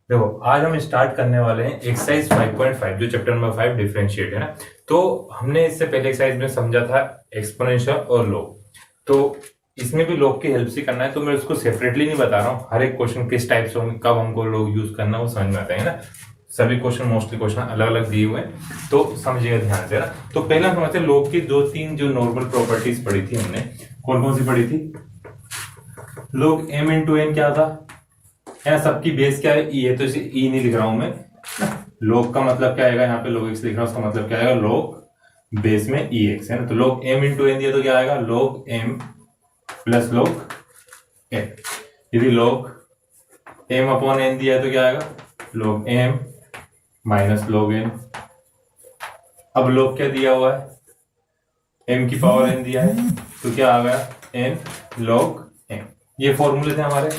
देखो आज हम स्टार्ट करने वाले हैं एक्सरसाइज 5.5 जो चैप्टर नंबर 5 डिफरेंशिएट है ना। तो हमने इससे पहले एक्सरसाइज में समझा था एक्सपोनेंशियल और लॉग। तो इसमें भी लॉग की हेल्प से करना है, तो मैं उसको सेपरेटली नहीं बता रहा हूँ। हर एक क्वेश्चन किस टाइप से कब हमको लॉग यूज करना वो समझ में आता है ना। सभी क्वेश्चन मोस्टली क्वेश्चन अलग अलग दिए हुए हैं, तो समझिएगा ध्यान से ना। तो पहला समझते हैं लॉग की दो तीन जो नॉर्मल प्रॉपर्टीज पढ़ी थी हमने। कौन कौन सी पढ़ी थी? लॉग m इंटू एन क्या था? यहाँ सबकी बेस क्या है? ई है, तो इसे ई नहीं लिख रहा हूं मैं। log का मतलब क्या आएगा? यहाँ पे log x लिख रहा हूं, उसका मतलब क्या आएगा? log बेस में ई एक्स है ना। तो log m इंटू एन दिया तो क्या आएगा? log m plus log n। यदि log m अपॉन n दिया है तो क्या आएगा? log m minus log n। अब log क्या दिया हुआ है? m की पावर n दिया है, तो क्या आ गया? n log m। ये फॉर्मूले थे हमारे।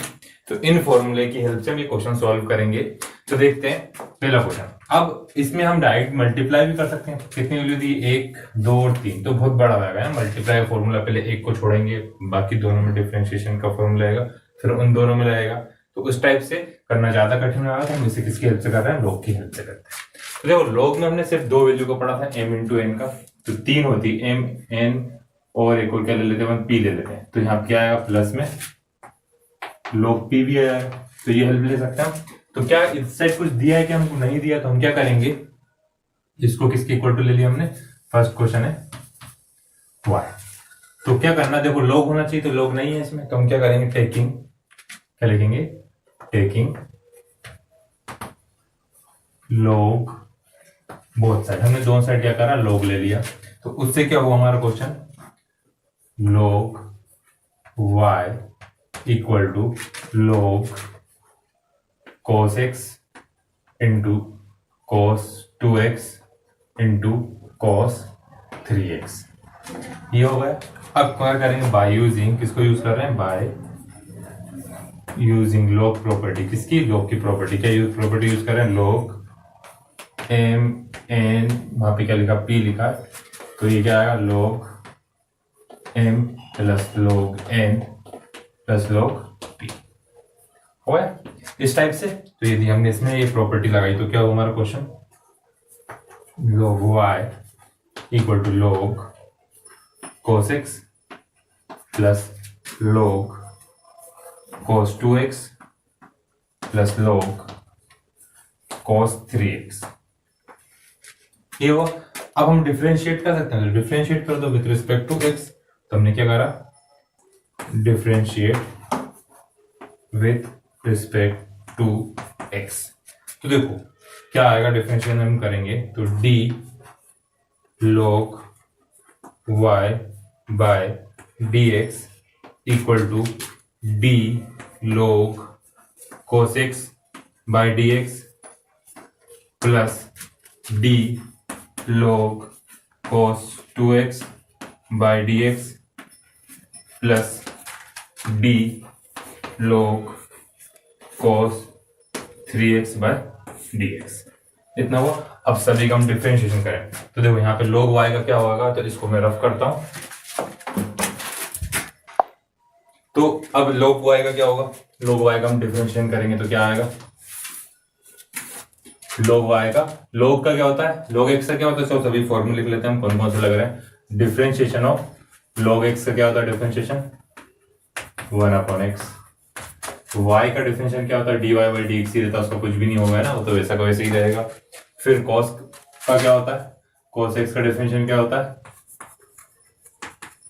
तो इन फॉर्मूले की हेल्प से हम ये क्वेश्चन सॉल्व करेंगे। तो देखते हैं पहला क्वेश्चन। अब इसमें हम डायरेक्ट मल्टीप्लाई भी कर सकते हैं। कितनी वैल्यू दी? 1, 2 और 3, तो बहुत बड़ा आएगा ना। मल्टीप्लाई फॉर्मूला पहले एक को छोड़ेंगे, बाकी दोनों में डिफरेंशिएशन का फॉर्मूला आएगा, फिर उन दोनों में लगेगा। तो उस टाइप से करना ज्यादा कठिन होगा, तो हम इसे किसकी हेल्प से कर रहे हैं? लॉग की हेल्प से करते हैं। तो देखो लॉग में हमने सिर्फ दो वैल्यू को पढ़ा था, m इंटू एन का। तो 3 होती m n और एक और क्या ले लेते हैं? p ले लेते हैं। तो यहाँ क्या आएगा? प्लस में log p भी आया है, तो ये हेल्प ले सकते हैं। तो क्या इस साइड कुछ दिया है कि हमको नहीं दिया? तो हम क्या करेंगे, इसको किसके इक्वल टू ले लिया हमने। फर्स्ट क्वेश्चन है y। तो क्या करना, देखो log होना चाहिए, तो log नहीं है इसमें, तो हम क्या करेंगे? टेकिंग, क्या लिखेंगे? Taking log both side. हमने दोनों साइड क्या करा? log ले लिया। तो उससे क्या हुआ हमारा question? log y equal to log cos x into cos 2x into cos 3x। ये हो गया। अब क्या करेंगे? बाय यूजिंग, किसको यूज कर रहे हैं? By using log property. किसकी? log की प्रॉपर्टी। क्या यूज प्रॉपर्टी यूज कर रहे हैं? log m n, वहां पे क्या लिखा? p लिखा, तो ये क्या आएगा? log m plus log n plus log p हो गया इस टाइप से। तो यदि हमने इसमें ये प्रॉपर्टी लगाई तो क्या हो हमारा question? log y equal to log cos x plus log cos 2x plus log cos 3x। ये हुआ। अब हम डिफरेंशिएट कर सकते हैं, डिफरेंशिएट कर दो विथ रिस्पेक्ट टू x। तो हमने क्या करा? Differentiate with respect to x। तो देखो क्या आएगा डिफरेंशिएशन हम करेंगे तो d log y by dx equal to d log cos x by dx plus d log cos 2x by dx plus d log cos 3x by dx। इतना हुआ। अब सभी का हम डिफरेंशिएशन करें तो देखो यहाँ पे log y का क्या होगा, तो इसको मैं रफ करता हूं। तो अब log y का क्या होगा? log y का हम डिफरेंशिएशन करेंगे तो क्या आएगा? log y का, log का क्या होता है? log x का क्या होता है? सब सभी फॉर्मूले लिख लेते हैं हम, कौन कौन से लग रहे हैं। डिफरेंशिएशन ऑफ log x का क्या होता है? Differentiation 1 upon x। y का डिफरेंशिएशन क्या होता है? dy बाई dx ही रहता है, उसका कुछ भी नहीं होगा ना, वो तो वैसा का वैसे ही रहेगा। फिर cos का क्या होता है? cos x का डिफरेंशिएशन क्या होता है?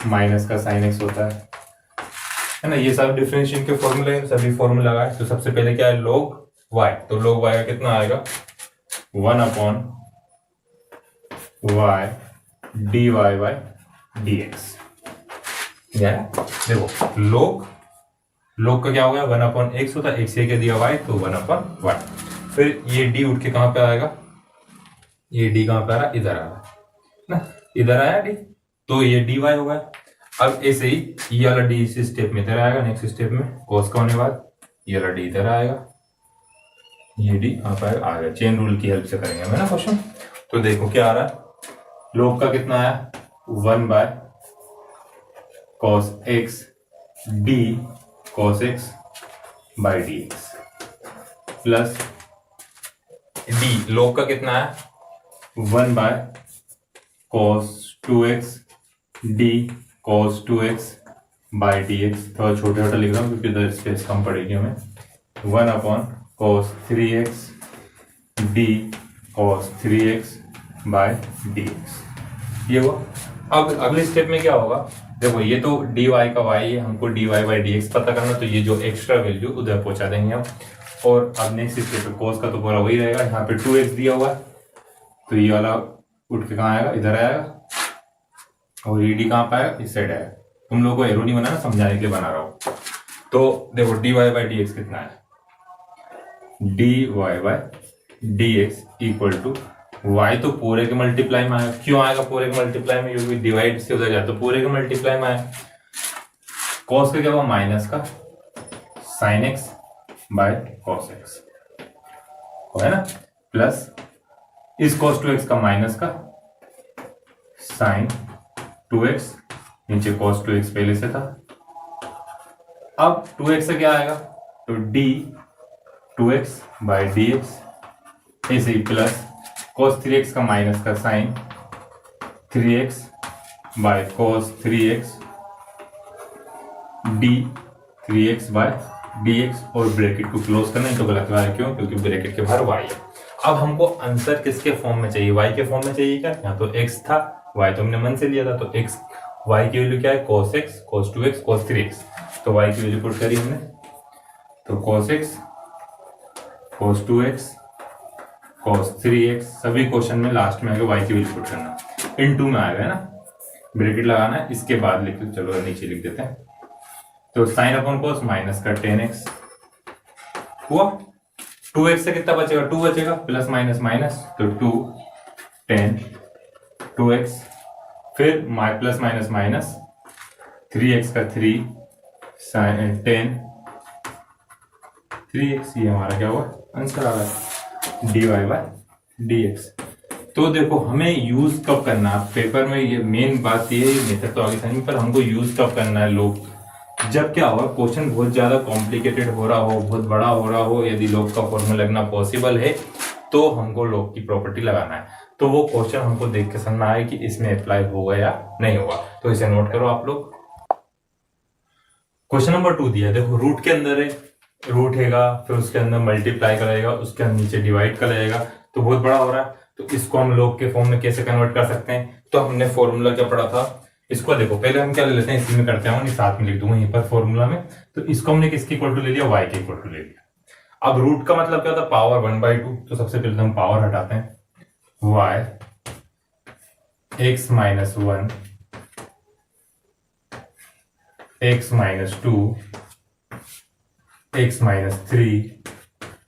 माइनस का sin x होता है ना। ये सब डिफरेंशिएशन के फॉर्मूले, सभी फॉर्मूले लगाए। तो सबसे पहले क्या है? log y। तो log y का कितना आएगा? 1 upon y dy by dx। देखो log का क्या हो गया? 1 अपॉन x होता है, x ये क्या दिया? y, तो 1 अपॉन y। फिर ये d उठ के कहां पे आएगा? ये d कहां पे आ रहा? इधर आ रहा ना, इधर आया d, तो ये dy हो गया। अब ऐसे ही ये वाला d इस स्टेप में इधर आएगा, नेक्स्ट स्टेप में cos का होने बाद ये वाला d इधर आएगा, ये d कहां पे आ गया? चेन रूल की हेल्प से करेंगे हम ना क्वेश्चन। तो देखो क्या आ रहा है? log का कितना आया? 1 by cos x d cos x by dx plus D log का कितना है 1 by cos 2x d cos 2x by dx। थोड़ा छोटा छोटा लिख रहा हूँ क्योंकि इधर स्पेस कम पड़ेगी हमें। 1 upon cos 3x d cos 3x by dx ये हुआ। अब अगले स्टेप में क्या होगा, देखो ये तो dy का y है, हमको dy बाई dx पता करना, तो ये जो एक्स्ट्रा वैल्यू उधर पहुंचा देंगे हम। और अब नेक्स्ट स्टेप पे cos का तो पूरा वही रहेगा, यहाँ पे 2x दिया हुआ है तो ये वाला उठ के कहाँ आएगा, इधर आएगा। और ये d कहाँ पे आएगा, इस साइड आएगा। तुम लोगों को एरो नहीं बनाना, समझाने के लिए बना रहा हूँ। तो देखो dy बाई dx कितना है, dy by dx equal to y तो पूरे के मल्टीप्लाई में आएगा। क्यों आएगा पूरे के मल्टीप्लाई में, क्योंकि डिवाइड से उधर जाए तो पूरे के मल्टीप्लाई में आएगा। cos का क्या हुआ माइनस का sin x by cos x है ना, प्लस इस cos 2x का माइनस का sin 2x, नीचे cos 2x पहले से था। अब 2x से क्या आएगा, तो d 2x बाय dx ऐसे ही, प्लस cos 3x का माइनस का sine 3x by cos 3x d 3x by dx और ब्रैकेट को क्लोज करना है। तो गलत है, क्यों, क्योंकि ब्रैकेट के बाहर y है। अब हमको आंसर किसके फॉर्म में चाहिए, y के फॉर्म में चाहिए क्या, यहाँ तो x था, y तो हमने मन से लिया था, तो x y की वैल्यू क्या है cos x cos 2x cos 3x, तो y की वैल्यू पुट करी हमने, तो cos x cos 2x cos 3x सभी क्वेश्चन में लास्ट में आएगा y की वैल्यू पुट करना, इनटू में आएगा ना, ब्रैकेट लगाना है, इसके बाद लिख, चलो नीचे लिख देते हैं। तो साइन अपॉन cos माइनस का 10x हुआ, 2x से कितना बचेगा, 2 बचेगा, प्लस माइनस माइनस, तो 2 10 2x, फिर प्लस माइनस माइनस 3x का 3 साइन 10 3x, ये हमारा क्या हुआ आंसर आ रहा है dy बाय dx। तो देखो हमें यूज कब करना है पेपर में, ये मेन बात ये है, मेथड तो आगे समझ, पर हमको यूज कब करना है लोग, जब क्या होगा क्वेश्चन बहुत ज्यादा कॉम्प्लिकेटेड हो रहा हो, बहुत बड़ा हो रहा हो, यदि लोग का फॉर्मूला लगना पॉसिबल है तो हमको लोग की प्रॉपर्टी लगाना है। तो वो क्वेश्चन हमको देख के समझना है कि इसमें अप्लाई होगा या नहीं होगा, तो इसे नोट करो आप लोग। क्वेश्चन नंबर 2 दिया, देखो रूट के अंदर है, रूट हैगा, फिर उसके अंदर मल्टीप्लाई करेगा, उसके अंदर नीचे डिवाइड करेगा, तो बहुत बड़ा हो रहा है। तो इसको हम लोग के फॉर्म में कैसे कन्वर्ट कर सकते हैं, तो हमने फॉर्मूला क्या पढ़ा था, इसको देखो पहले हम क्या ले लेते हैं, इसी में करते हैं, साथ में लिख दूंगा यहीं पर फॉर्मूला में। तो इसको हमने किसके इक्वल टू ले लिया, y के इक्वल टू ले लिया। अब रूट का मतलब क्या होता है, पावर 1/2, तो सबसे पहले हम पावर हटाते हैं, y x minus 1 x minus 2 x minus 3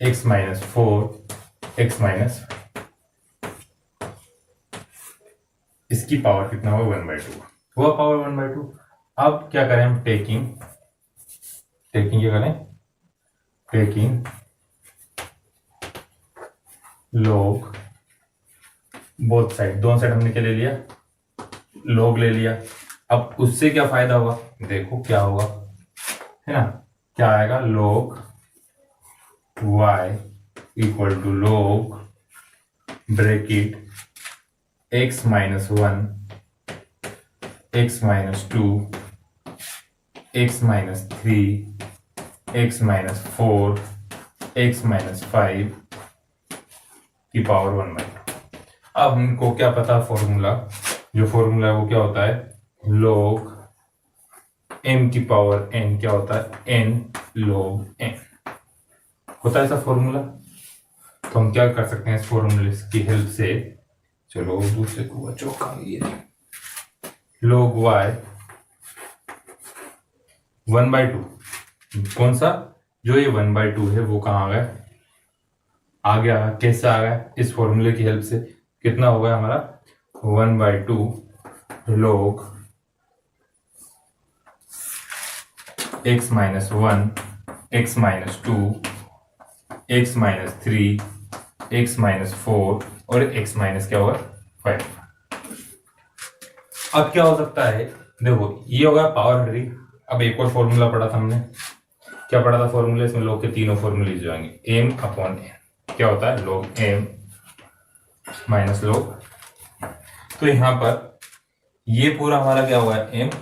x minus 4 x minus, इसकी पावर कितना होगा 1/2 हुआ, पावर 1/2। अब क्या करें हम, टेकिंग क्या करें, टेकिंग log बोथ साइड, दोनों साइड हमने क्या ले लिया, log ले लिया। अब उससे क्या फायदा होगा, देखो क्या होगा, है ना, क्या आएगा, log y equal to log bracket x minus 1 x minus 2 x minus 3 x minus 4 x minus 5 की पावर 1/2। अब हमको क्या पता फॉर्मूला, जो फॉर्मूला है वो क्या होता है, log m की पावर n क्या होता है, n log n होता है ऐसा फॉर्मूला। तो हम क्या कर सकते हैं इस फॉर्मूले की हेल्प से, चलो दूसरे को चौका, log y 1/2, कौन सा, जो ये 1/2 है वो कहाँ आ गया, आ गया, कैसे आ गया, इस फॉर्मूले की हेल्प से। कितना हो गया हमारा 1/2 log x minus 1 x minus 2 x minus 3 x minus 4 और x माइनस क्या होगा 5। अब क्या हो सकता है, देखो ये होगा पावर हंड्री। अब एक और फॉर्मूला पढ़ा था हमने, क्या पढ़ा था फॉर्मूला, इसमें लोग के तीनों फॉर्मूले जो आएंगे, m अपॉन n, क्या होता है log m माइनस log। तो यहाँ पर ये पूरा हमारा क्या हुआ है m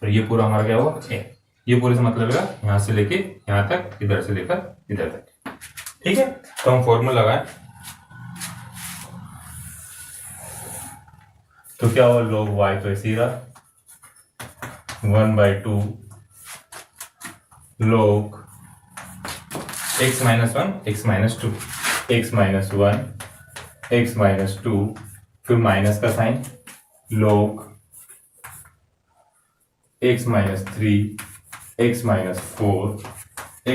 और ये पूरा हमारा क्या हुआ m। ये पूरे से मतलब है यहां से लेके यहां तक, इधर से लेकर इधर तक। ठीक है, तो हम फॉर्मूला लगाएं तो क्या हुआ log y तो ऐसे ही रहा 1/2 log x minus 1 x minus 2 x minus 1 x minus 2 फिर माइनस का sine log x minus 3 x minus 4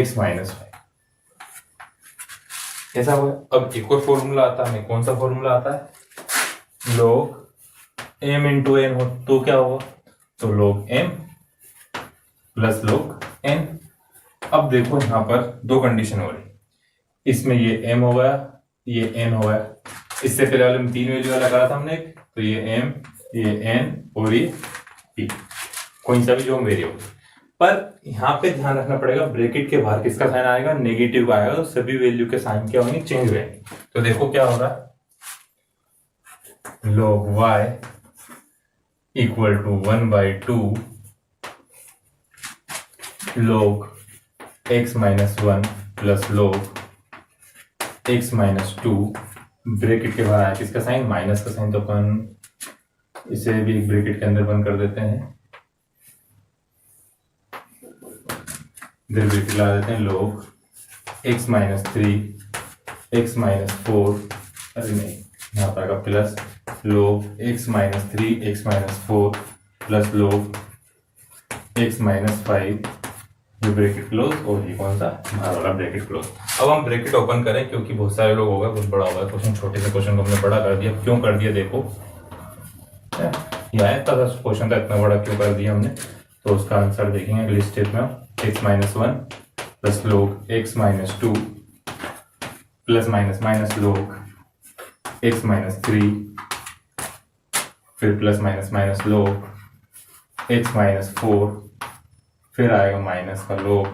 x minus 5 ऐसा हुआ। अब एक और फॉर्मूला आता है, कौन सा फॉर्मूला आता है log m इंटू n हो तो क्या होगा, तो log m plus log n। अब देखो यहां पर दो कंडीशन हो रही, इसमें ये m हो गया, ये n हो गया। इससे पहले वाले में 3 वैल्यू वाला करा था हमने, तो ये m, ये n और ये p, कोई सा भी जो वेरिएबल। पर यहाँ पे ध्यान रखना पड़ेगा, ब्रैकेट के बाहर किसका साइन आएगा, नेगेटिव का आएगा, तो सभी वैल्यू के साइन क्या होंगे, चेंज हुए। तो देखो क्या हो रहा है, log y equal to 1/2 log x minus 1 plus log x minus 2। Bracket के बाहर आया किसका साइन, माइनस का साइन, तो अपन इसे भी एक ब्रैकेट के अंदर बंद कर देते हैं, इधर ब्रैकेट लगा देते हैं log x minus 3 x minus 4, अरे नहीं यहाँ पर आएगा plus log x minus 3 x minus 4 plus log x minus 5, ये ब्रैकेट क्लोज और ये कौन सा बाहर वाला ब्रैकेट क्लोज। अब हम ब्रैकेट ओपन करें क्योंकि बहुत सारे लोग होगा कुछ बड़ा होगा क्वेश्चन, छोटे से क्वेश्चन को हमने बड़ा कर दिया। क्यों कर दिया देखो, यहाँ क्वेश्चन था इतना बड़ा क्यों कर दिया हमने, तो उसका आंसर देखेंगे अगले स्टेप में। x minus 1 plus log x minus 2 plus minus minus log x minus 3 फिर plus minus minus log x minus 4 फिर आएगा माइनस का log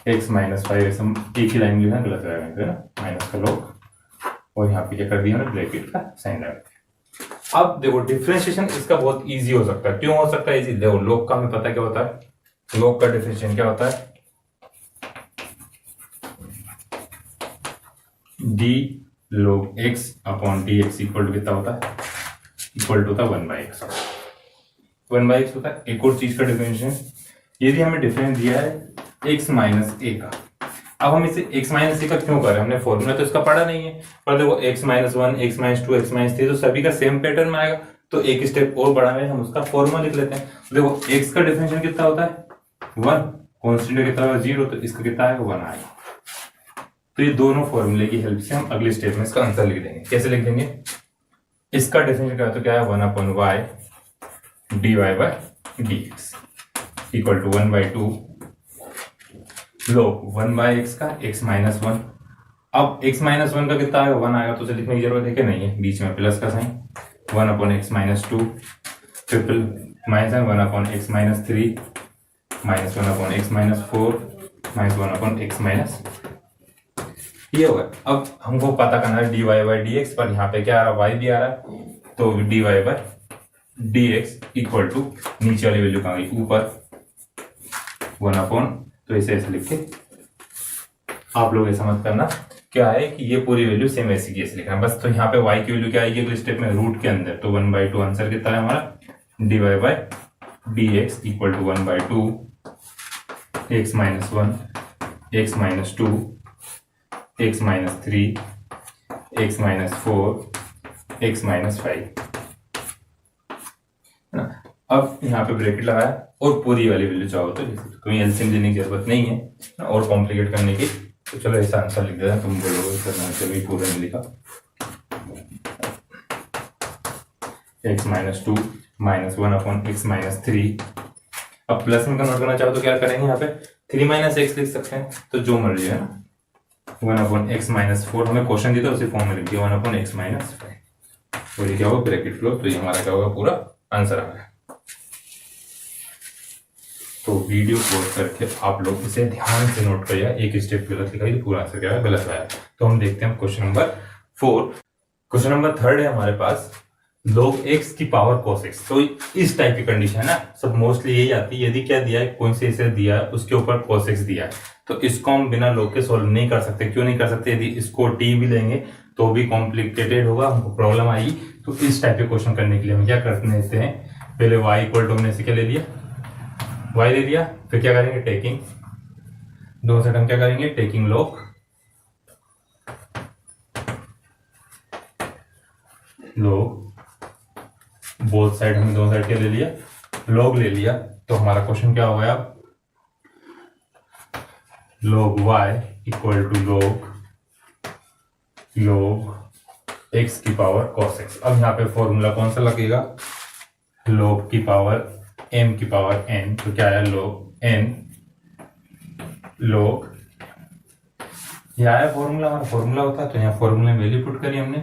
x माइनस 5। एक ही लाइन जो है गलत रहेगा ना, माइनस का log और यहाँ पे क्या कर दिया हमने ब्रैकेट का साइन लगा दिया। अब देखो डिफरेंशिएशन इसका बहुत इजी हो सकता है। क्यों हो सकता है इजी, देखो log का हमें पता क्या होता है, log का डिफरेंशिएशन क्या होता है, d log x upon dx equal to कितना होता है, इक्वल टू होता है 1/x, 1/x होता है। एक और चीज का डिफरेंशिएशन, यदि हमें डिफरेंस दिया है x माइनस a का, अब हम इसे x माइनस a का क्यों कर रहे हैं, हमने फॉर्मूला तो इसका पढ़ा नहीं है, पर देखो x minus 1 x minus 2 x minus 3 तो सभी का सेम पैटर्न में आएगा, तो एक स्टेप और बढ़ा में हम उसका फॉर्मूला लिख लेते हैं। देखो x का डिफरेंशिएशन कितना होता है 1, कॉन्स्टेंट कितना होगा 0, तो इसका कितना आएगा 1 आएगा। तो ये दोनों फॉर्मूले की हेल्प से हम अगले स्टेप में इसका आंसर लिख देंगे। कैसे लिख देंगे, इसका डिफरेंशिएशन क्या है, तो क्या है 1/y dy by dx equal to 1/2 log 1/x का x माइनस 1। अब x माइनस 1 का कितना आएगा 1 आएगा, तो उसे लिखने की जरूरत है कि नहीं है, बीच में प्लस का sine 1/x minus 2 triple minus 1/x minus 3 minus 1/x minus 4 minus 1/x minus, ये होगा। अब हमको पता करना है dy बाई dx, पर यहाँ पे क्या आ रहा है y भी आ रहा है, तो dy by dx equal to नीचे वाली वैल्यू कहाँ गई ऊपर 1/, तो इसे ऐसे लिख के आप लोग ऐसा मत करना क्या है कि ये पूरी वैल्यू सेम ऐसी की ऐसे लिखना है बस। तो यहाँ पे y की वैल्यू क्या आएगी अगले स्टेप में रूट के अंदर, तो 1/2 आंसर कितना है हमारा dy by dx equal to 1/2 x minus 1 x minus 2 x minus 3 x minus 4 x minus 5। अब यहाँ पे ब्रैकेट लगाया और पूरी वाली वैल्यू चाहो तो कोई एलसीएम लेने की जरूरत नहीं है और कॉम्प्लिकेट करने की, तो चलो ऐसा आंसर लिख देते हैं। तुम बोलोगे करना, चलो पूरा नहीं लिखा, x minus 2 minus 1/x minus 3। अब प्लस में कन्वर्ट करना चाहो तो क्या करेंगे, यहाँ पे 3 माइनस x लिख सकते हैं, तो जो मर्जी है ना 1/x माइनस 4 हमें क्वेश्चन दिया था उसी फॉर्म में लिख दिया 1/x माइनस 5, और ये क्या होगा ब्रैकेट क्लोज, तो ये हमारा क्या होगा पूरा आंसर आ गया। तो वीडियो पॉज करके आप लोग इसे ध्यान से नोट करिए, एक स्टेप गलत लिखा तो पूरा आंसर क्या है, गलत आया। तो हम देखते हैं क्वेश्चन नंबर 4। क्वेश्चन नंबर 3 है हमारे पास, log x की पावर cos x। तो इस टाइप की कंडीशन है ना, सब मोस्टली यही आती है, यदि क्या दिया है, कौन से इसे दिया है, उसके ऊपर cos x दिया है, तो इसको हम बिना log के सोल्व नहीं कर सकते। क्यों नहीं कर सकते? यदि इसको t भी लेंगे तो भी कॉम्प्लिकेटेड होगा, हमको प्रॉब्लम आएगी। तो इस टाइप के क्वेश्चन करने के लिए हम क्या करते हैं, पहले y इक्वल टू हमने इसे क्या ले लिया, y ले लिया, फिर क्या करेंगे, टेकिंग, दोनों साइड हम क्या करेंगे, टेकिंग log बोथ साइड, हमने दोनों साइड क्या ले लिया, log ले लिया। तो हमारा क्वेश्चन क्या हो गया, log y equal to log x की पावर cos x। अब यहाँ पे फॉर्मूला कौन सा लगेगा, log की पावर m की पावर n, तो क्या है, log n log, यह है फॉर्मूला, हमारा फॉर्मूला होता है। तो यहाँ फॉर्मूले में वैल्यू पुट करी हमने,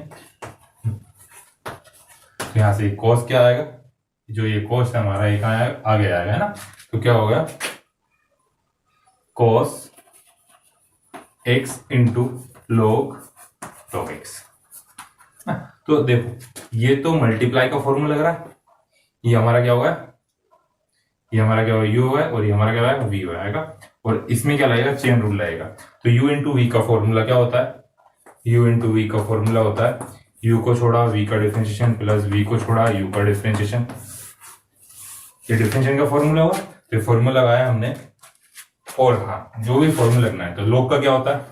तो यहाँ से cos क्या आएगा, जो ये cos है हमारा एक आगे आएगा, है ना। तो क्या हो गया, cos x into log x। तो देखो ये तो मल्टीप्लाई का फॉर्मूला लग रहा है, ये हमारा क्या होगा, ये हमारा क्या होगा, u होगा, और ये हमारा क्या होगा, v आएगा, और इसमें क्या लगेगा, चेन रूल लगेगा। तो u इंटू वी का फॉर्मूला क्या होता है, u इंटू वी का फॉर्मूला होता है u को छोड़ा v का डिफरेंशिएशन प्लस v को छोड़ा u का डिफरेंशिएशन, ये डिफरेंशिएशन का फॉर्मूला हुआ। तो फॉर्मूला लगाया हमने, और हाँ जो भी फॉर्मूला लगना है, तो log का क्या होता है,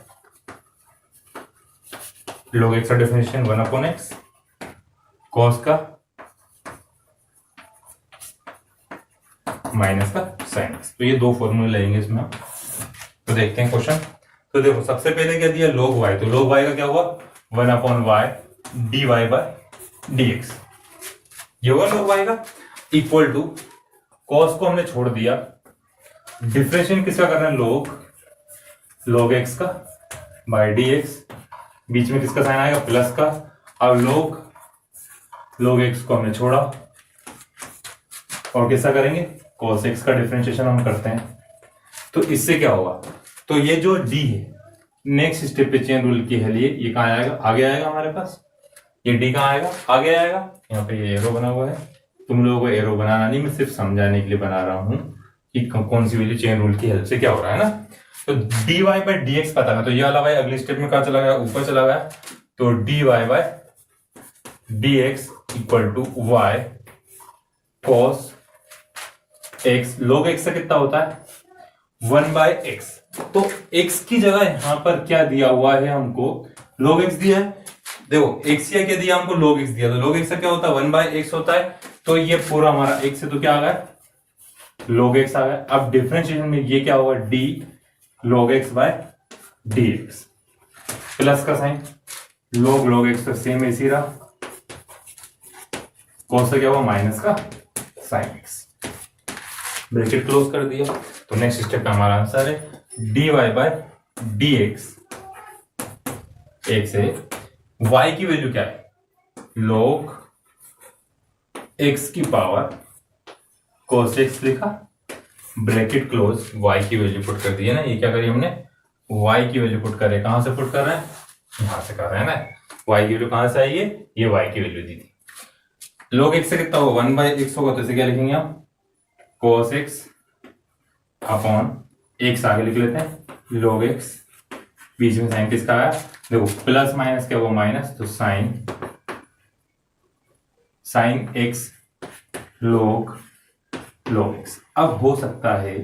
log x का डिफरेंशिएशन 1/x, cos का माइनस का sin x। तो ये दो फॉर्मूले लगेंगे इसमें। तो देखते हैं क्वेश्चन। तो देखो सबसे पहले क्या दिया, log y, तो log y का क्या हुआ, 1/y dy बाय dx, ये हुआ log y का, इक्वल टू cos को हमने छोड़ दिया, डिफरेंशिएशन किसका करना है, log x का बाय dx, बीच में किसका साइन आएगा, प्लस का। अब log x को हमने छोड़ा, और कैसा करेंगे, cos x का डिफरेंशिएशन हम करते हैं। तो इससे क्या होगा, तो ये जो d है, नेक्स्ट स्टेप पे चेन रूल की है, ये कहाँ आएगा, आगे आएगा हमारे पास, ये d कहाँ आएगा, आगे आएगा। यहाँ पे ये एरो बना हुआ है, तुम लोगों को एरो बनाना नहीं, मैं सिर्फ समझाने के लिए बना रहा हूँ कि कौन सी वैल्यू चेन रूल की हेल्प से क्या हो रहा है ना। तो dy बाय dx पता है, तो ये वाला भाई अगले स्टेप में कहाँ चला गया, ऊपर चला गया। तो dy by dx equal to y cos x, log x से कितना होता है, 1/x। तो x की जगह यहां पर क्या दिया हुआ है हमको, log x दिया है। देखो x या क्या दिया हमको, log x दिया, तो log x का क्या होता है, 1/x होता है। तो ये पूरा हमारा x है, तो क्या आ गया, log x आ गया। अब डिफरेंशिएशन में ये क्या होगा, d log x by dx, plus का साइन, log x तो सेम ऐसी रहा, cos से क्या हुआ, माइनस का sin x, ब्रैकेट क्लोज कर दिया। तो नेक्स्ट स्टेप का हमारा आंसर है dy बाय dx, x है, y की वैल्यू क्या है, log x की पावर cos x लिखा, ब्रैकेट क्लोज, y की वैल्यू पुट कर दी है ना। ये क्या करी हमने, y की वैल्यू पुट कर रहे हैं, कहां से पुट कर रहे हैं, यहां से कर रहे हैं ना। y की वैल्यू कहां से आई है, ये y की वैल्यू दी थी। log x से कितना होगा, 1/x होगा, तो इसे क्या लिखेंगे हम, cos x अपॉन x आगे लिख लेते हैं, log x, बीच में साइन किसका आया, देखो प्लस माइनस क्या हुआ, माइनस, तो साइन x log x। अब हो सकता है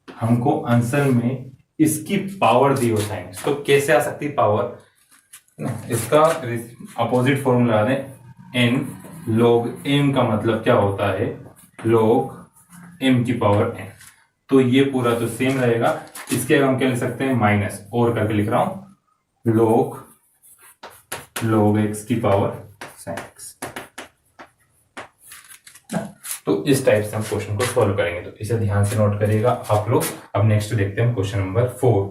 हमको आंसर में इसकी पावर दी हो साइन x, तो कैसे आ सकती पावर, इसका अपोजिट फॉर्मूला दें, n log m का मतलब क्या होता है, log m की पावर n। तो ये पूरा तो सेम रहेगा, इसके हम क्या लिख सकते हैं, माइनस, और करके लिख रहा हूं, log x की पावर sin x। तो इस टाइप से हम क्वेश्चन को सॉल्व करेंगे, तो इसे ध्यान से नोट करिएगा आप लोग। अब नेक्स्ट देखते हैं क्वेश्चन नंबर 4।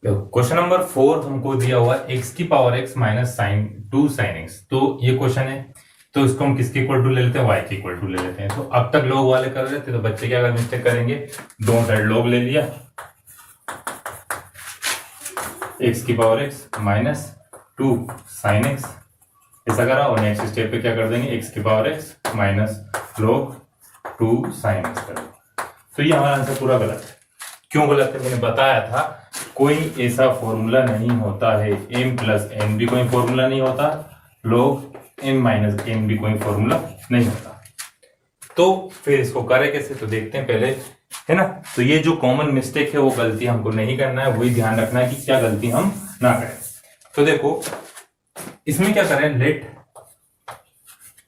क्वेश्चन नंबर 4 हमको दिया हुआ x की power x minus sin 2 sin x। तो ये क्वेश्चन है, तो इसको हम किसके इक्वल टू ले लेते हैं, y के इक्वल टू ले लेते हैं। तो अब तक log वाले कर रहे थे, तो बच्चे क्या अगर मिस्टेक करेंगे, दोनों साइड log ले लिया, x की power x minus 2 sine x, ऐसा करा, और नेक्स्ट स्टेप पे क्या कर देंगे, x की power x minus log 2 sine x कर देंगे। तो ये हमारा आंसर पूरा गलत है। क्यों गलत है, मैंने बताया था कोई ऐसा फॉर्मूला नहीं होता है, m प्लस n भी कोई फॉर्मूला नहीं होता, log m माइनस n भी कोई फॉर्मूला नहीं होता। तो फिर इसको करें कैसे, तो देखते हैं पहले, है ना। तो ये जो कॉमन मिस्टेक है वो गलती हमको नहीं करना है, वही ध्यान रखना है कि क्या गलती हम ना करें। तो देखो इसमें क्या करें, लेट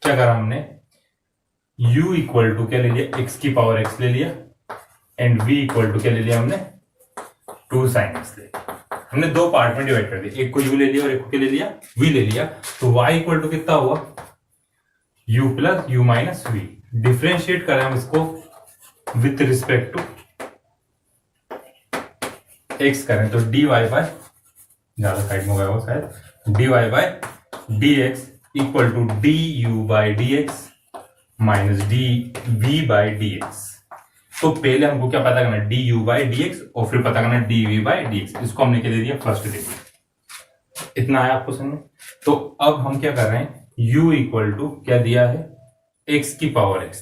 क्या करा हमने, u इक्वल टू क्या ले लिया, x की पावर x ले लिया, एंड v इक्वल टू क्या ले लिया हमने, 2 साइन x ले लिया। हमने दो पार्ट में डिवाइड कर दिया, एक को u ले लिया और एक को क्या ले लिया, v ले लिया। तो y इक्वल टू कितना हुआ, u plus u minus v। Differentiate करें हम इसको विथ रिस्पेक्ट टू x करें, तो dy बाय, ज्यादा साइड में हो गया वो शायद, dy by dx equal to du by dx minus dv by dx। तो पहले हमको क्या पता करना, du बाय dx और फिर पता करना dv बाय dx। इसको हमने क्या दे दिया, फर्स्ट दे दिया। इतना आया आपको समझ। तो अब हम क्या कर रहे हैं, u इक्वल टू क्या दिया है, x की पावर x।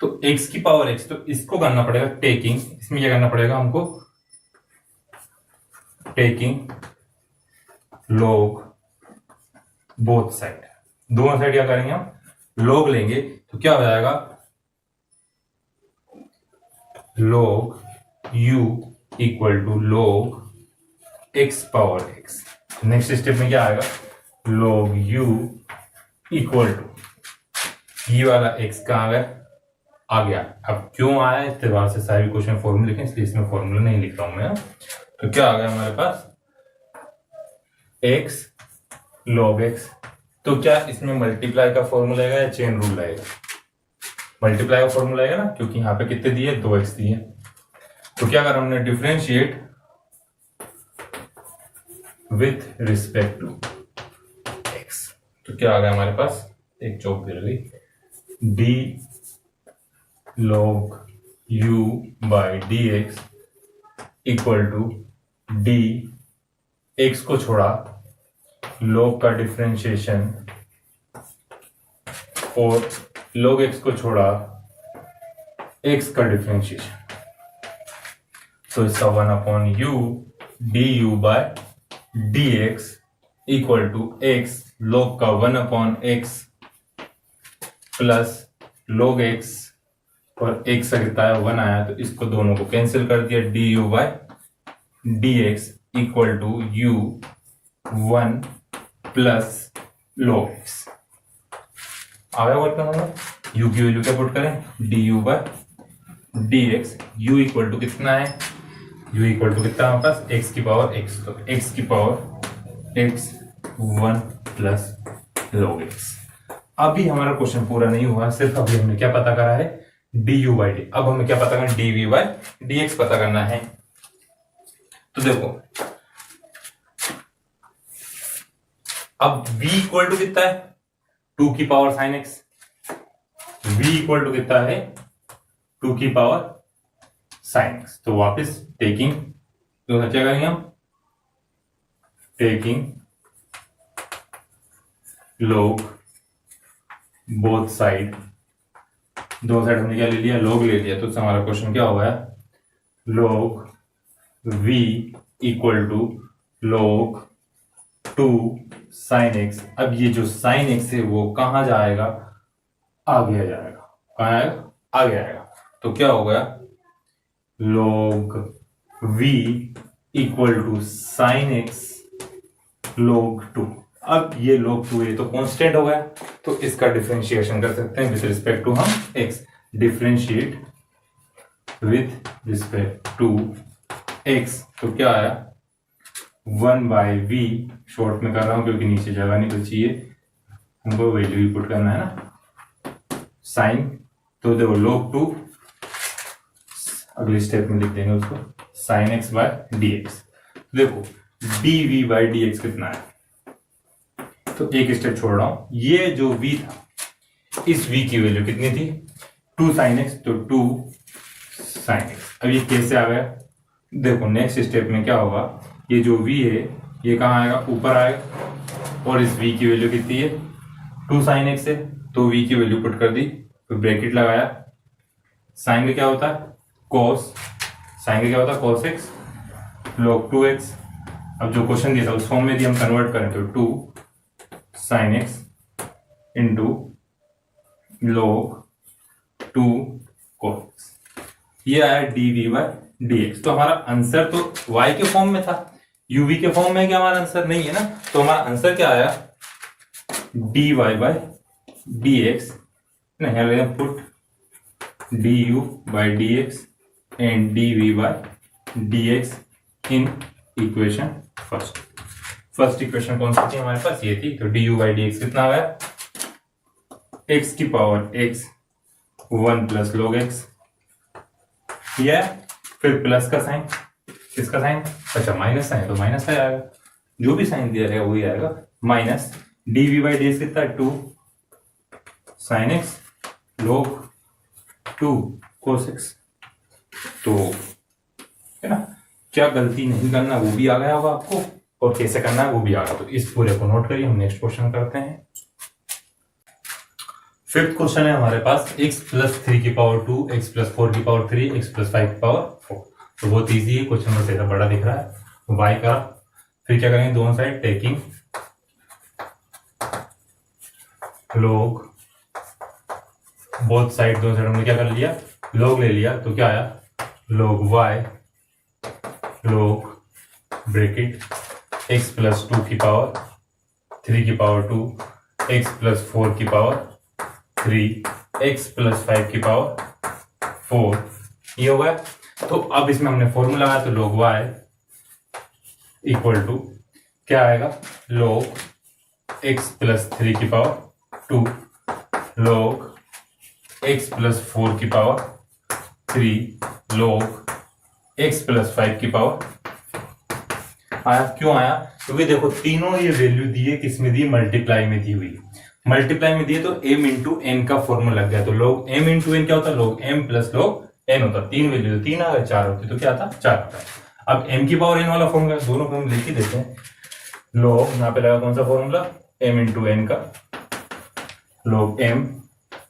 तो x की पावर x, तो इसको करना पड़ेगा टेकिंग, इसमें क्या करना पड़ेगा हमको, टेकिंग log बोथ साइड, दोनों साइड क्या करेंगे हम, log लेंगे। तो क्या हो जाएगा, log u equal to log x power x। Next step में क्या आएगा, log u इक्वल टू ये वाला x कहाँ आ गया, आ गया। अब क्यों आया, इस तरह से सारे क्वेश्चन फॉर्मूला लिखें, इसलिए इसमें फॉर्मूला नहीं लिखता हूं मैं। तो क्या आ गया हमारे पास, x log x। तो क्या इसमें मल्टीप्लाई का फॉर्मूला आएगा या चेन रूल आएगा, मल्टीप्लाई का फॉर्मूला आएगा ना, क्योंकि यहाँ पे कितने दिए, 2x दिए। तो क्या करा हमने, differentiate with respect to x। तो क्या आ गया हमारे पास, एक चौक गिर गई, d log u by dx equal to d, x को छोड़ा, log का डिफरेंशिएशन, और log x को छोड़ा x का डिफरेंशिएशन। तो इसका 1/u du by dx equal to x log का 1/x प्लस log x, और x का कितना है, 1 आया, तो इसको दोनों को कैंसिल कर दिया, du by dx equal to u 1 plus log x। आया वर्क करना, u की वैल्यू क्या पुट करें, du by dx, u equal to कितना है, u इक्वल टू कितना हमारे पास, x की पावर x। तो x की power x 1 plus log x। अभी हमारा क्वेश्चन पूरा नहीं हुआ, सिर्फ अभी हमने क्या पता करा है, du बाई डी। अब हमें क्या पता करना, dv बाय dx पता करना है। तो देखो अब v इक्वल टू कितना है, 2 की power sine x। v equal to कितना है, 2 की पावर साइन x। तो वापस टेकिंग, तो क्या करेंगे हम, टेकिंग log बोथ साइड, दो साइड हमने क्या ले लिया, log ले लिया। तो हमारा क्वेश्चन क्या हो गया, log v equal to log 2 sine x। अब ये जो साइन x है वो कहां जाएगा, आगे आ जाएगा, कहां आएगा, आगे आएगा। तो क्या हो गया, log v equal to sine x log 2। अब ये log 2 है तो कांस्टेंट हो गया, तो इसका डिफरेंशिएशन कर सकते हैं विथ रिस्पेक्ट टू हम x। Differentiate with respect to x, तो क्या आया, 1 बाय v, शॉर्ट में कर रहा हूं क्योंकि नीचे जगह नहीं बची है, हमको वैल्यू ही पुट करना है ना, साइन। तो देखो log 2, अगले स्टेप में लिख देंगे उसको, साइन x बाय dx। देखो dv बाय dx कितना है, तो एक स्टेप छोड़ रहा हूं। ये जो v था, इस v की वैल्यू कितनी थी? 2 sin x, तो 2 sin x। अब ये कैसे आ गया? देखो नेक्स्ट स्टेप में क्या होगा, ये जो v है ये कहाँ आएगा? ऊपर आएगा, और इस v की वैल्यू कितनी है? 2 sin x है, तो v की वैल्यू पुट कर दी, तो ब्रैकेट लगाया। साइन का क्या होता है? cos, साइन का क्या होता है? cos x log 2x। अब जो क्वेश्चन दिया था उस फॉर्म में यदि हम कन्वर्ट करें तो 2 sin x into log 2 cos x, ये आया dv/dx। तो हमारा आंसर तो y के फॉर्म में था, uv के फॉर्म में क्या हमारा आंसर नहीं है ना, तो हमारा आंसर क्या आया? dy/dx, नहीं put du/dx and dv/dx in equation first equation कौन सी थी हमारे पास? ये थी। तो du/dx कितना आ गया? x की power x 1 plus log x, या फिर प्लस का साइन, किसका साइन? अच्छा माइनस साइन, तो माइनस आएगा, जो भी साइन दिया रहेगा वही आएगा, माइनस dv/dx कितना? 2 sin x log 2 cos x। तो है ना, क्या गलती नहीं करना वो भी आ गया होगा आपको, और कैसे करना है वो भी आ गया। तो इस पूरे को नोट करिए, हम नेक्स्ट क्वेश्चन करते हैं। फिफ्थ क्वेश्चन है हमारे पास x प्लस 3 की पावर 2, x प्लस 4 की पावर 3, x प्लस 5 की पावर 4। तो बहुत ईजी है, क्वेश्चन बस ऐसा बड़ा दिख रहा है y का। फिर क्या करेंगे? दोनों side taking log, both side, दोनों साइड हमने क्या कर लिया? log ले लिया, तो क्या आया? log y log bracket x plus 2 की पावर 3 की पावर 2, x प्लस 4 की पावर 3, x प्लस 5 की पावर 4, ये हो गया। तो अब इसमें हमने फॉर्मूला लगाया, तो log y इक्वल टू क्या आएगा? log x प्लस 3 की पावर 2 log x प्लस 4 की पावर 3 log x प्लस 5 की पावर आया। क्यों आया? क्योंकि देखो तीनों ये वैल्यू दी है, किस में दी? मल्टीप्लाई में दी हुई, मल्टीप्लाई में दिए तो m इंटू एन का फॉर्मूला लग गया। तो log m इंटू एन क्या होता है? log m plus log n होता है। तीन वैल्यू तो 3 आ गए, 4 होती तो क्या आता? 4 आता है। अब m की पावर n वाला फॉर्मूला, दोनों को हम लिख ही देते हैं। log यहाँ पे लगा कौन सा फॉर्मूला? m इंटू एन का, log m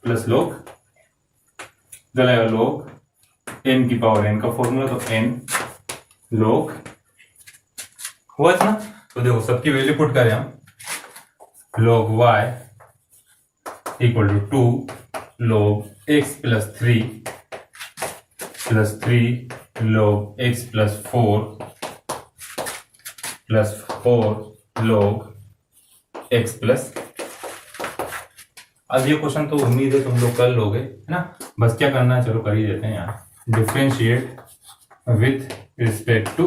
प्लस log लगेगा log m की पावर n का फॉर्मूला, तो n log हुआ था ना। तो देखो सबकी वैल्यू पुट करें हम, log y equal to 2 log x plus 3 log x plus 4 log x plus. अब ये क्वेश्चन तो उम्मीद है तुम लोग कर लोगे, है ना। बस क्या करना है, चलो कर ही देते हैं यहाँ। Differentiate with respect to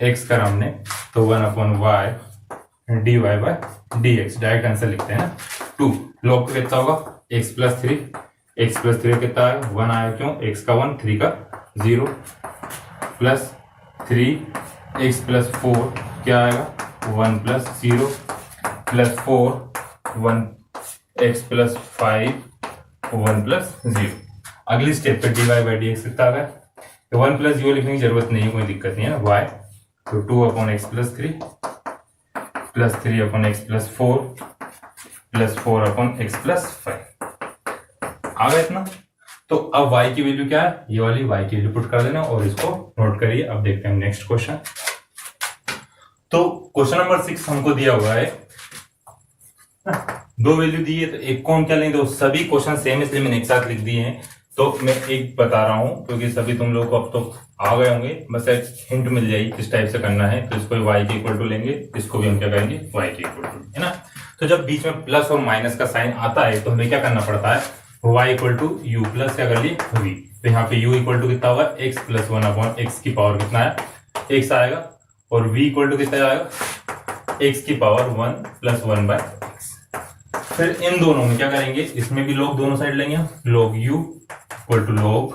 x कर हमने, तो 1/y dy/dx, डायरेक्ट आंसर लिखते हैं ना। 2 log कितना होगा? x प्लस 3, x प्लस 3 कितना है? 1 आया, क्यों? x का 1, 3 का 0, प्लस 3 x प्लस 4 क्या आएगा? 1 plus 0 plus 4 1 x plus 5 1 plus 0। अगली स्टेप पे dy/dx कितना आ गया? 1 प्लस 0 लिखने की जरूरत नहीं है, कोई दिक्कत नहीं है ना। y तो 2/x plus 3 plus 3/x plus 4 plus 4/x plus 5 आ गया इतना। तो अब y की वैल्यू क्या है? ये वाली y की वैल्यू पुट कर देना और इसको नोट करिए। अब देखते हैं नेक्स्ट क्वेश्चन। तो क्वेश्चन नंबर 6 हमको दिया हुआ है, दो वैल्यू दी है, तो एक को हम क्या लेंगे? तो सभी क्वेश्चन सेम इसलिए मैंने एक साथ लिख दिए हैं, तो मैं एक बता रहा हूं क्योंकि सभी तुम लोगों को अब तो आ गए होंगे, बस एक हिंट मिल जाएगी किस टाइप से करना है। तो इसको y के इक्वल टू लेंगे, इसको भी हम क्या करेंगे? y के इक्वल टू, है ना। तो जब बीच में प्लस और माइनस का साइन आता है तो हमें क्या करना पड़ता है? y equal to u plus क्या कर लिए? v। तो यहाँ पे u इक्वल टू कितना होगा? x प्लस 1/x की पावर कितना है? x आएगा, और v इक्वल टू कितना आएगा? x की पावर 1 प्लस 1/x। फिर इन दोनों में क्या करेंगे? इसमें भी log दोनों साइड लेंगे, log u equal to log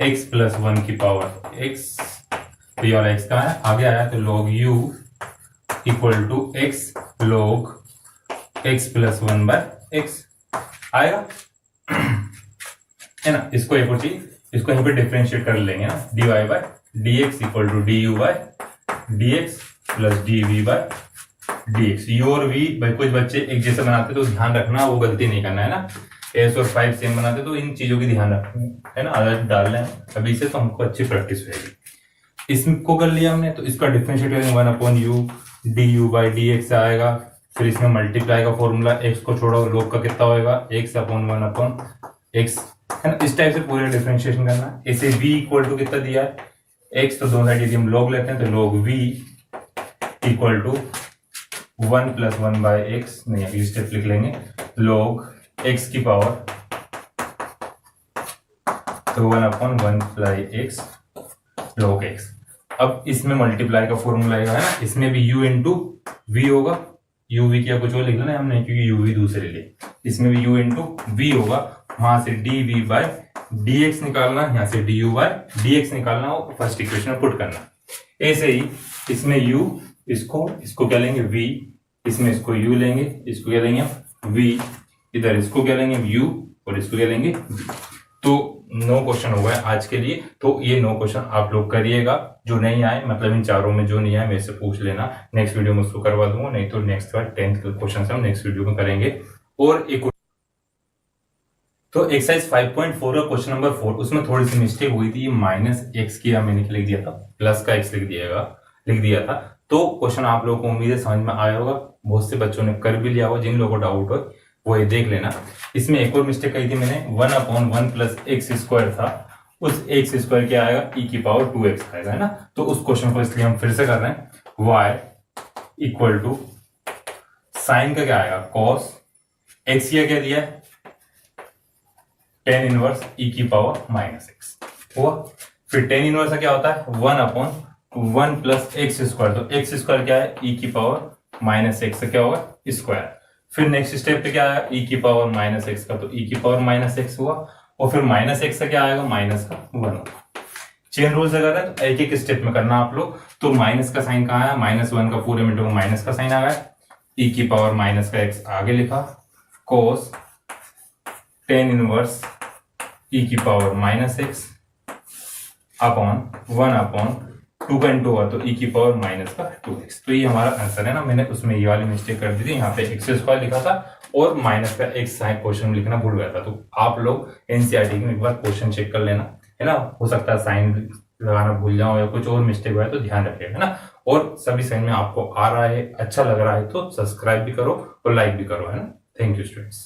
x plus 1 की पावर x। ये वाला x का है, आगे आया तो log u equal to x log x plus 1/x आएगा, है ना। इसको एक और चीज, इसको यहाँ पे डिफरेंशिएट कर लेंगे ना, dy/dx equal to du/dx plus dv/dx। u और v भाई कुछ बच्चे एक जैसे बनाते तो ध्यान रखना, वो गलती नहीं करना, है ना। s और 5 सेम बनाते तो इन चीजों की ध्यान रखना, है ना। आदत डालना है अभी से, तो हमको अच्छी प्रैक्टिस रहेगी। इसको कर लिया हमने, तो इसका डिफरेंशिएट करेंगे 1/u du/dx आएगा। फिर इसमें मल्टीप्लाई का फॉर्मूला, x को छोड़ो, लोग का कितना होएगा, x/1/x, है ना। इस टाइप से पूरे डिफरेंशिएशन करना। इसे v इक्वल टू कितना दिया है, x, तो दोनों साइड यदि हम लॉग लेते हैं तो log v equal to 1 plus 1/x, नहीं अभी स्टेप लिख लेंगे, log x की पावर, तो 1/1/x log x। अब इसमें मल्टीप्लाई का फॉर्मूला आएगा, है ना। इसमें भी u इंटू v होगा, u v किया कुछ और लिख लेना हमने क्योंकि u v दूसरे लिए, इसमें भी u इंटू v होगा, वहां से dv/dx निकालना, यहाँ से du/dx निकालना और फर्स्ट इक्वेशन में पुट करना। ऐसे ही इसमें u, इसको क्या लेंगे v, इसमें इसको u लेंगे, इसको क्या लेंगे v, इधर इसको क्या लेंगे u और इसको क्या लेंगे v। तो 9 क्वेश्चन हो गए आज के लिए। तो ये 9 क्वेश्चन आप लोग करिएगा, जो नहीं आए, मतलब इन चारों में जो नहीं आए मेरे से पूछ लेना, नेक्स्ट वीडियो में उसको करवा दूंगा, नहीं तो नेक्स्ट बार 10th के क्वेश्चन हम नेक्स्ट वीडियो में करेंगे। और एक तो एक्सरसाइज 5.4 का क्वेश्चन नंबर 4, उसमें थोड़ी सी मिस्टेक हुई थी, -x किया मैंने लिख दिया था, प्लस का x लिख दिया था। तो क्वेश्चन आप लोगों को उम्मीद है समझ में आया होगा, बहुत से बच्चों ने कर भी लिया होगा, जिन लोगों को डाउट हो वो ये देख लेना। इसमें एक और मिस्टेक कही थी मैंने, 1/1 प्लस x² था, उस x² क्या आएगा, e⁻²x आएगा, है ना। तो उस क्वेश्चन को इसलिए हम फिर से कर रहे हैं, y इक्वल टू साइन का क्या आएगा, cos x, या क्या दिया है tan इनवर्स e⁻⁻x हुआ। फिर tan इनवर्स का क्या होता है 1/1 प्लस x², तो x² क्या है e⁻⁻x, क्या होगा स्क्वायर। फिर नेक्स्ट स्टेप पे क्या आया e⁻⁻x का, तो e⁻⁻x हुआ, और फिर -x का क्या आएगा, माइनस का 1 होगा। चेन रूल से कर रहे हैं तो एक एक स्टेप में करना आप लोग। तो माइनस का साइन कहाँ आया, -1 का पूरे मिनटों में माइनस का साइन आ गया, e⁻⁻x आगे लिखा, cos tan inverse e⁻⁻x upon 1/2 का इंटू हुआ, तो e⁻⁻2x। तो ये हमारा आंसर है ना। मैंने उसमें ये वाली मिस्टेक कर दी थी, यहाँ पे x² लिखा था और माइनस का x साइन क्वेश्चन में लिखना भूल गया था। तो आप लोग एनसीईआरटी में एक बार क्वेश्चन चेक कर लेना, है ना। हो सकता है साइन लगाना भूल जाओ या कुछ और मिस्टेक हुआ है, तो ध्यान रखिएगा, है ना। और सभी समझ में आपको आ रहा है, अच्छा लग रहा है, तो सब्सक्राइब भी करो और लाइक भी करो, है ना। Thank you students.